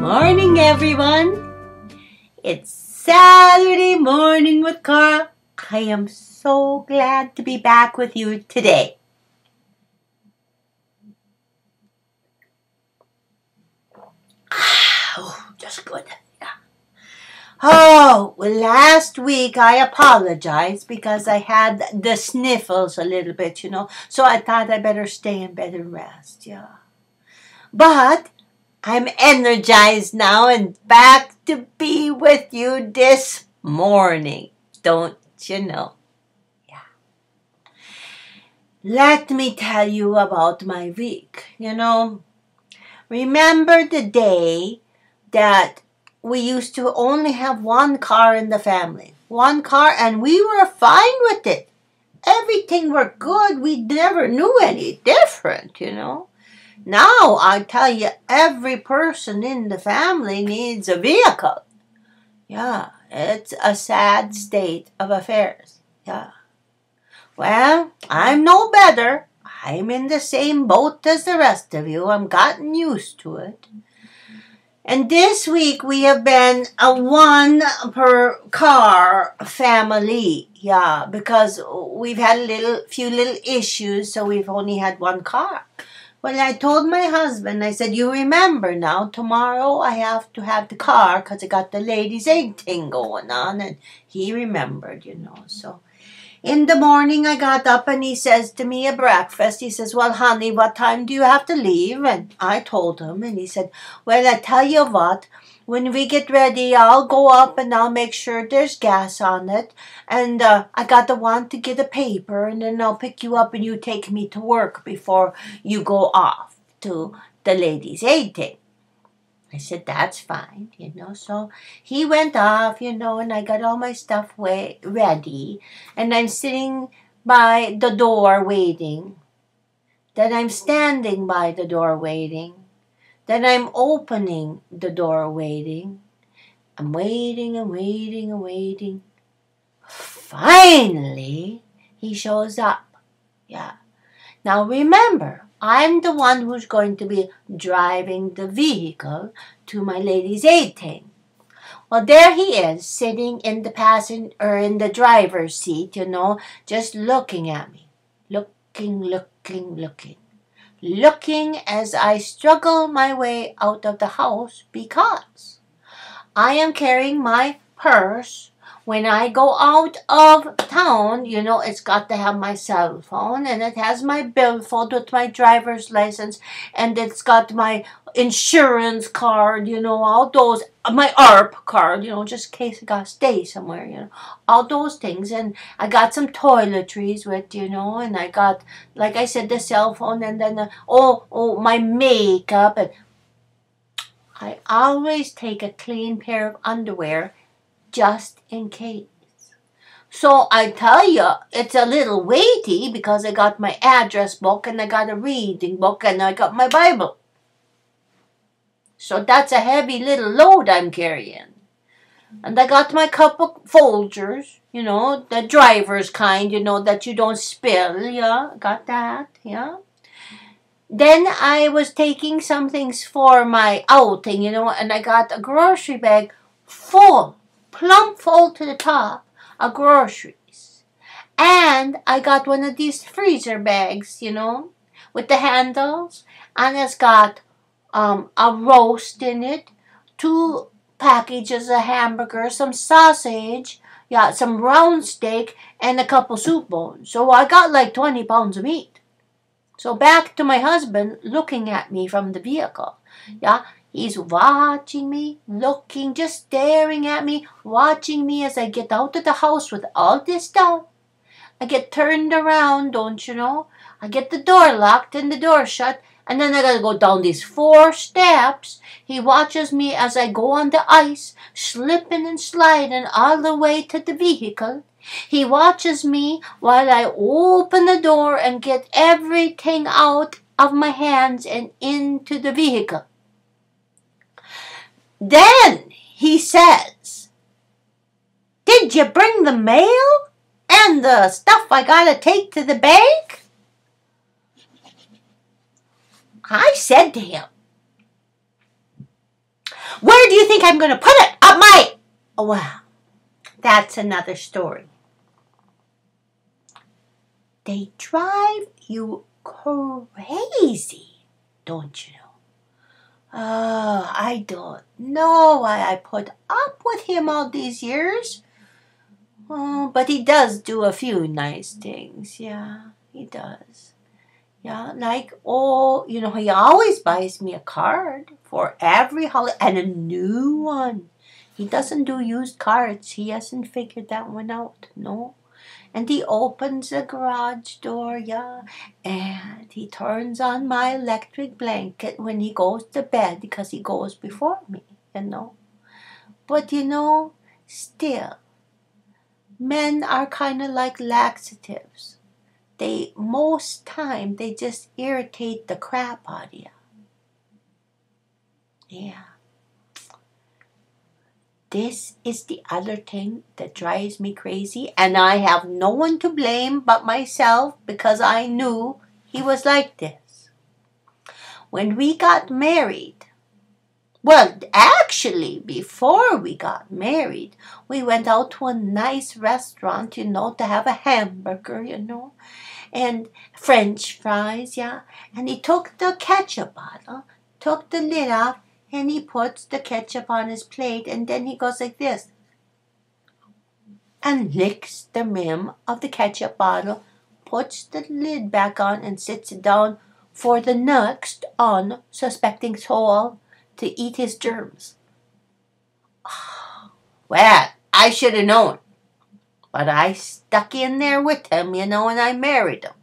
morning, everyone. It's Saturday morning with Cora. I am so glad to be back with you today. Just good. Well, last week I apologized because I had the sniffles a little bit, so I thought I better stay in bed and rest, But I'm energized now and back to be with you this morning, don't you know? Let me tell you about my week, Remember the day that we used to only have one car in the family? One car, and we were fine with it. Everything were good. We never knew any different, Now, I tell you, every person in the family needs a vehicle. It's a sad state of affairs. Well, I'm no better. I'm in the same boat as the rest of you. I'm gotten used to it. And this week we have been a one per car family. Because we've had few little issues, so we've only had one car. Well, I told my husband, I said, you remember now, tomorrow I have to have the car because I got the ladies' aid thing going on. And he remembered, So in the morning I got up and he says to me at breakfast, he says, well, honey, what time do you have to leave? And I told him, and he said, well, I tell you what, when we get ready, I'll go up and I'll make sure there's gas on it. And I got the one to get a paper, and then I'll pick you up and you take me to work before you go off to the ladies' aid thing. I said, that's fine, So he went off, and I got all my stuff ready. And I'm sitting by the door waiting. Then I'm standing by the door waiting. Then I'm opening the door waiting. I'm waiting and waiting and waiting. Finally, he shows up. Now remember, I'm the one who's going to be driving the vehicle to my ladies' aid thing. Well, there he is, sitting in the driver's seat, just looking at me. Looking as I struggle my way out of the house because I am carrying my purse. When I go out of town, it's got to have my cell phone, and it has my billfold with my driver's license, and it's got my insurance card, all those, my ARP card, just in case I got to stay somewhere, all those things. And I got some toiletries with, and I got, like I said, the cell phone, and then, my makeup. And I always take a clean pair of underwear just in case. So I tell you, it's a little weighty because I got my address book and I got a reading book and I got my Bible. So that's a heavy little load I'm carrying. And I got my cup of Folgers, the driver's kind, that you don't spill, got that, Then I was taking some things for my outing, and I got a grocery bag full, plump full to the top of groceries. And I got one of these freezer bags, with the handles. And it's got a roast in it, 2 packages of hamburger, some sausage, some round steak, and a couple soup bones. So I got like 20 pounds of meat. So back to my husband looking at me from the vehicle. He's watching me, looking, just staring at me, watching me as I get out of the house with all this stuff. I get turned around, don't you know? I get the door locked and the door shut, and then I gotta go down these 4 steps. He watches me as I go on the ice, slipping and sliding all the way to the vehicle. He watches me while I open the door and get everything out of my hands and into the vehicle. Then he says, did you bring the mail and the stuff I gotta take to the bank? I said to him, Where do you think I'm going to put it? Up my... Well, that's another story. They drive you crazy, don't you know? Oh, I don't know why I put up with him all these years. Oh, but he does do a few nice things. Yeah, he does. Yeah, like, oh, you know, he always buys me a card for every holiday and a new one. He doesn't do used cards. He hasn't figured that one out. No. And he opens the garage door, yeah, and he turns on my electric blanket when he goes to bed because he goes before me, you know. But, you know, still, men are kind of like laxatives. Most time, they just irritate the crap out of you. Yeah. This is the other thing that drives me crazy, and I have no one to blame but myself because I knew he was like this. When we got married, well, actually, before we got married, we went out to a nice restaurant, you know, to have a hamburger, you know, and French fries, yeah, and he took the ketchup bottle, took the lid off, and he puts the ketchup on his plate, and then he goes like this and licks the rim of the ketchup bottle, puts the lid back on, and sits down for the next unsuspecting soul to eat his germs. Well, I should have known, but I stuck in there with him, you know, and I married him.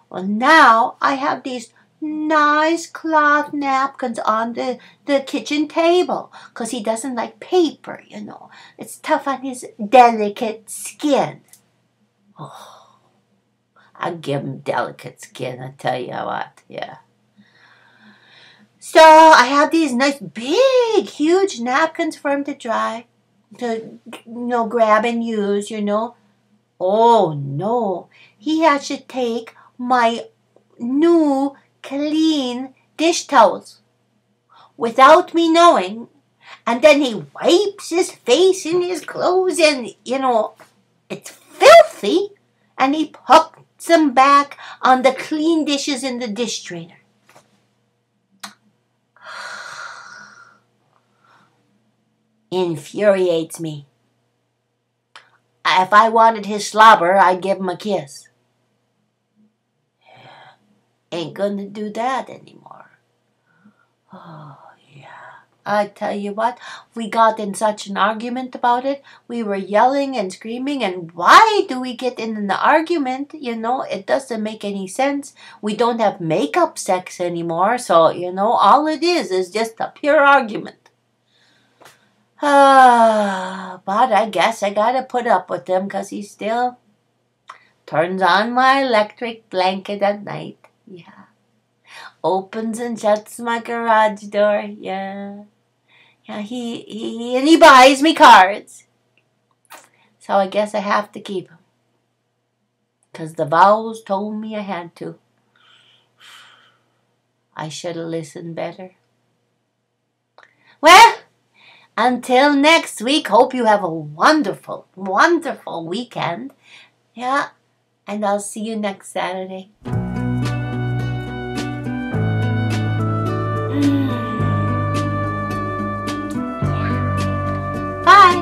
Well, now I have these nice cloth napkins on the kitchen table because he doesn't like paper, you know. It's tough on his delicate skin. Oh, I give him delicate skin, I tell you what, yeah. So I have these nice big, huge napkins for him to dry, to, you know, grab and use, you know. Oh, no. He has to take my new clean dish towels without me knowing, and then he wipes his face in his clothes, and, you know, it's filthy, and he puts them back on the clean dishes in the dish drainer. Infuriates me. If I wanted his slobber, I'd give him a kiss. Ain't gonna do that anymore. Oh, yeah. I tell you what, we got in such an argument about it. We were yelling and screaming, and why do we get in an argument? You know, it doesn't make any sense. We don't have makeup sex anymore, so, you know, all it is just a pure argument. But I guess I gotta put up with him because he still turns on my electric blanket at night. Yeah. Opens and shuts my garage door. Yeah. Yeah, he buys me cards. So I guess I have to keep him. Because the vows told me I had to. I should have listened better. Well, until next week, hope you have a wonderful, wonderful weekend. Yeah, and I'll see you next Saturday. Bye.